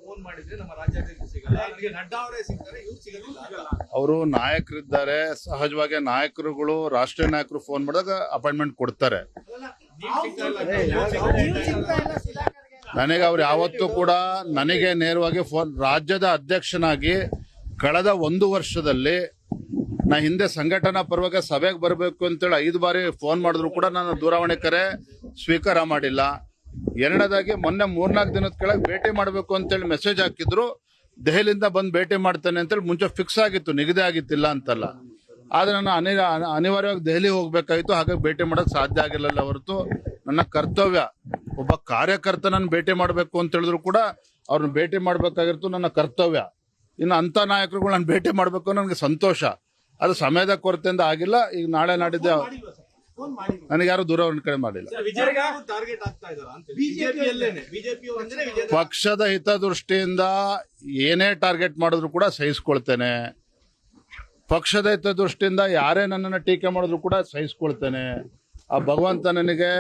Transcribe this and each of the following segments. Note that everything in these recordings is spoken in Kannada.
ಫೋನ್ ಮಾಡಿದ್ರೆ ನಮ್ಮ ರಾಜ್ಯಾಧ್ಯಕ್ಷ ಸಿಗಲ್ಲ, ನಡ್ಡಾ ಅವರೇ ಸಿಗ್ತಾರೆ, ಇವ್ರು ಸಿಗಲ್ಲ. ಅವರು ನಾಯಕರಿದ್ದಾರೆ, ಸಹಜವಾಗಿ ನಾಯಕರುಗಳು ರಾಷ್ಟ್ರೀಯ ನಾಯಕರು ಫೋನ್ ಮಾಡಿದಾಗ ಅಪಾಯಿಂಟ್ಮೆಂಟ್ ಕೊಡ್ತಾರೆ. ನನಗೆ ಅವ್ರು ಯಾವತ್ತೂ ಕೂಡ ನನಗೆ ನೇರವಾಗಿ ಫೋನ್, ರಾಜ್ಯದ ಅಧ್ಯಕ್ಷನಾಗಿ ಕಳೆದ 1 ವರ್ಷದಲ್ಲಿ ನಾ ಹಿಂದೆ ಸಂಘಟನಾ ಪರವಾಗಿ ಸಭೆಗೆ ಬರಬೇಕು ಅಂತೇಳಿ 5 ಬಾರಿ ಫೋನ್ ಮಾಡಿದ್ರು ಕೂಡ ನಾನು ದೂರವಾಣಿ ಕರೆ ಸ್ವೀಕಾರ ಮಾಡಿಲ್ಲ. ಎರಡನೇದಾಗಿ ಮೊನ್ನೆ 3-4 ದಿನದ ಕೆಳಗೆ ಭೇಟಿ ಮಾಡಬೇಕು ಅಂತೇಳಿ ಮೆಸೇಜ್ ಹಾಕಿದ್ರು. ದೆಹಲಿಯಿಂದ ಬಂದು ಭೇಟಿ ಮಾಡ್ತೇನೆ ಅಂತೇಳಿ ಮುಂಚೆ ಫಿಕ್ಸ್ ಆಗಿತ್ತು, ನಿಗದಿ ಆಗಿತ್ತಿಲ್ಲ ಅಂತಲ್ಲ. ಆದರೆ ನಾನು ಅನಿವಾರ್ಯವಾಗಿ ದೆಹಲಿ ಹೋಗ್ಬೇಕಾಗಿತ್ತು, ಹಾಗಾಗಿ ಭೇಟಿ ಮಾಡೋಕೆ ಸಾಧ್ಯ ಆಗಿರಲಿಲ್ಲ. ಹೊರತು ನನ್ನ ಕರ್ತವ್ಯ, ಒಬ್ಬ ಕಾರ್ಯಕರ್ತನನ್ನು ಭೇಟಿ ಮಾಡಬೇಕು ಅಂತ ಹೇಳಿದ್ರು ಕೂಡ ಅವ್ರನ್ನ ಭೇಟಿ ಮಾಡಬೇಕಾಗಿತ್ತು, ನನ್ನ ಕರ್ತವ್ಯ. ಇನ್ನು ಅಂಥ ನಾಯಕರುಗಳು ನಾನು ಭೇಟಿ ಮಾಡಬೇಕು ನನಗೆ ಸಂತೋಷ. ಅದು ಸಮಯದ ಕೊರತೆಯಿಂದ ಆಗಿಲ್ಲ. ಈಗ ನಾಳೆ ನಾಡಿದ್ದೆ ನನಗೆ ಯಾರು ದೂರವಾಣಿ ಕರೆ ಮಾಡಿಲ್ಲ. ಪಕ್ಷದ ಹಿತದೃಷ್ಟಿಯಿಂದ ಏನೇ ಟಾರ್ಗೆಟ್ ಮಾಡಿದ್ರು ಕೂಡ ಸಹಿಸ್ಕೊಳ್ತೇನೆ. ಪಕ್ಷದ ಹಿತದೃಷ್ಟಿಯಿಂದ ಯಾರೇ ನನ್ನನ್ನು ಟೀಕೆ ಮಾಡಿದ್ರು ಕೂಡ ಸಹಿಸ್ಕೊಳ್ತೇನೆ. ಆ ಭಗವಂತ ನನಗೆ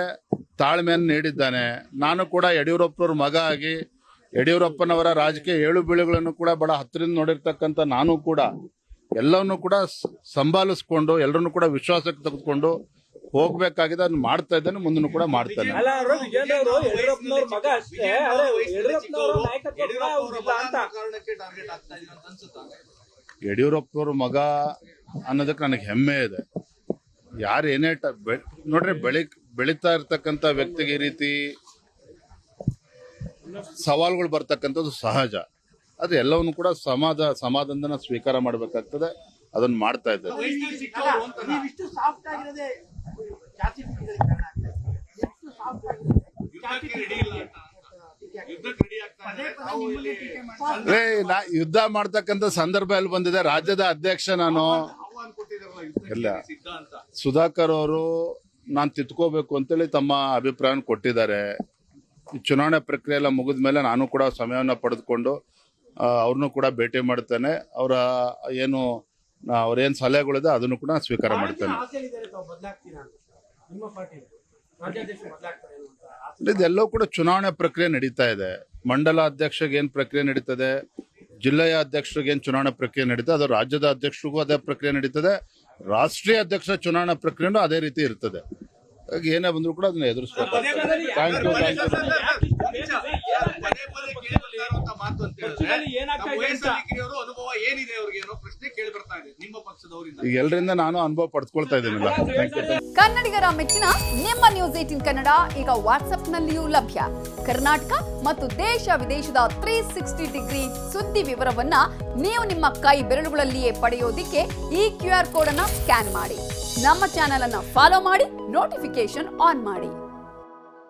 ತಾಳ್ಮೆಯನ್ನು ನೀಡಿದ್ದಾನೆ. ನಾನು ಕೂಡ ಯಡಿಯೂರಪ್ಪನವ್ರ ಮಗ ಆಗಿ ಯಡಿಯೂರಪ್ಪನವರ ರಾಜಕೀಯ ಏಳು ಬೀಳುಗಳನ್ನು ಕೂಡ ಬಹಳ ಹತ್ತಿರದಿಂದ ನೋಡಿರ್ತಕ್ಕಂಥ ನಾನು ಕೂಡ ಎಲ್ಲವನ್ನೂ ಕೂಡ ಸಂಭಾಲಿಸ್ಕೊಂಡು ಎಲ್ಲರನ್ನು ಕೂಡ ವಿಶ್ವಾಸಕ್ಕೆ ತೆಗೆದುಕೊಂಡು ಹೋಗ್ಬೇಕಾಗಿದೆ. ಅದನ್ನ ಮಾಡ್ತಾ ಇದ್ದೇನೆ, ಮುಂದನ್ನು ಕೂಡ ಮಾಡ್ತಾನೆ. ಯಡಿಯೂರಪ್ಪನವ್ರ ಮಗ ಅನ್ನೋದಕ್ಕೆ ನನಗೆ ಹೆಮ್ಮೆ ಇದೆ. ಯಾರು ಏನೇ ನೋಡ್ರಿ, ಬೆಳೀತಾ ಇರ್ತಕ್ಕಂಥ ವ್ಯಕ್ತಿಗೆ ಈ ರೀತಿ ಸವಾಲುಗಳು ಬರ್ತಕ್ಕಂಥದ್ದು ಸಹಜ. ಅದು ಎಲ್ಲವನ್ನು ಕೂಡ ಸಮಾಧಾನದಿಂದ ಸ್ವೀಕಾರ ಮಾಡಬೇಕಾಗ್ತದೆ. ಅದನ್ನ ಮಾಡ್ತಾ ಇದ್ದೇವೆ. ಯುದ್ಧ ಮಾಡ್ತಕ್ಕಂಥ ಸಂದರ್ಭ ಎಲ್ಲಿ ಬಂದಿದೆ? ರಾಜ್ಯದ ಅಧ್ಯಕ್ಷ ನಾನು ಇಲ್ಲ. ಸುಧಾಕರ್ ಅವರು ನಾನು ತಿದ್ಕೋಬೇಕು ಅಂತೇಳಿ ತಮ್ಮ ಅಭಿಪ್ರಾಯ ಕೊಟ್ಟಿದ್ದಾರೆ. ಚುನಾವಣೆ ಪ್ರಕ್ರಿಯೆ ಎಲ್ಲ ಮುಗಿದ ಮೇಲೆ ನಾನು ಕೂಡ ಸಮಯವನ್ನು ಪಡೆದುಕೊಂಡು ಅವ್ರನ್ನೂ ಕೂಡ ಭೇಟಿ ಮಾಡ್ತೇನೆ. ಅವ್ರೇನು ಸಲಹೆಗಳಿದೆ ಅದನ್ನು ಕೂಡ ಸ್ವೀಕಾರ ಮಾಡ್ತೇನೆ. ಇದೆಲ್ಲವೂ ಕೂಡ ಚುನಾವಣೆ ಪ್ರಕ್ರಿಯೆ ನಡೀತಾ ಇದೆ. ಮಂಡಲ ಅಧ್ಯಕ್ಷರಿಗೆ ಏನ್ ಪ್ರಕ್ರಿಯೆ ನಡೀತದೆ, ಜಿಲ್ಲೆಯ ಅಧ್ಯಕ್ಷರಿಗೆ ಏನ್ ಚುನಾವಣಾ ಪ್ರಕ್ರಿಯೆ ನಡೀತದೆ, ಅದು ರಾಜ್ಯದ ಅಧ್ಯಕ್ಷರಿಗೂ ಅದೇ ಪ್ರಕ್ರಿಯೆ ನಡೀತದೆ. ರಾಷ್ಟ್ರೀಯ ಅಧ್ಯಕ್ಷರ ಚುನಾವಣಾ ಪ್ರಕ್ರಿಯೆನೂ ಅದೇ ರೀತಿ ಇರ್ತದೆ. ಏನೇ ಬಂದ್ರು ಕೂಡ ಅದನ್ನ ಎದುರಿಸಬೇಕು. Thank you. ಈಗ ಎಲ್ಲರಿಂದ ನಾನು ಅನುಭವ ಪಡೆದುಕೊಳ್ತಾ ಇದ್ದೀನಿಲ್ಲ. ಕನ್ನಡಿಗರ ಮೆಚ್ಚಿನ ನಿಮ್ಮ ನ್ಯೂಸ್ 18 ಕನ್ನಡ ಈಗ ವಾಟ್ಸ್ಆಪ್ನಲ್ಲಿಯೂ ಲಭ್ಯ. ಕರ್ನಾಟಕ ಮತ್ತು ದೇಶ ವಿದೇಶದ 360 ಡಿಗ್ರಿ ಸುದ್ದಿ ವಿವರವನ್ನ ನೀವು ನಿಮ್ಮ ಕೈ ಬೆರಳುಗಳಲ್ಲಿಯೇ ಪಡೆಯೋದಿಕ್ಕೆ ಈ QR ಕೋಡ್ ಅನ್ನ ಸ್ಕ್ಯಾನ್ ಮಾಡಿ. ನಮ್ಮ ಚಾನೆಲ್ ಅನ್ನ ಫಾಲೋ ಮಾಡಿ, ನೋಟಿಫಿಕೇಶನ್ ಆನ್ ಮಾಡಿ.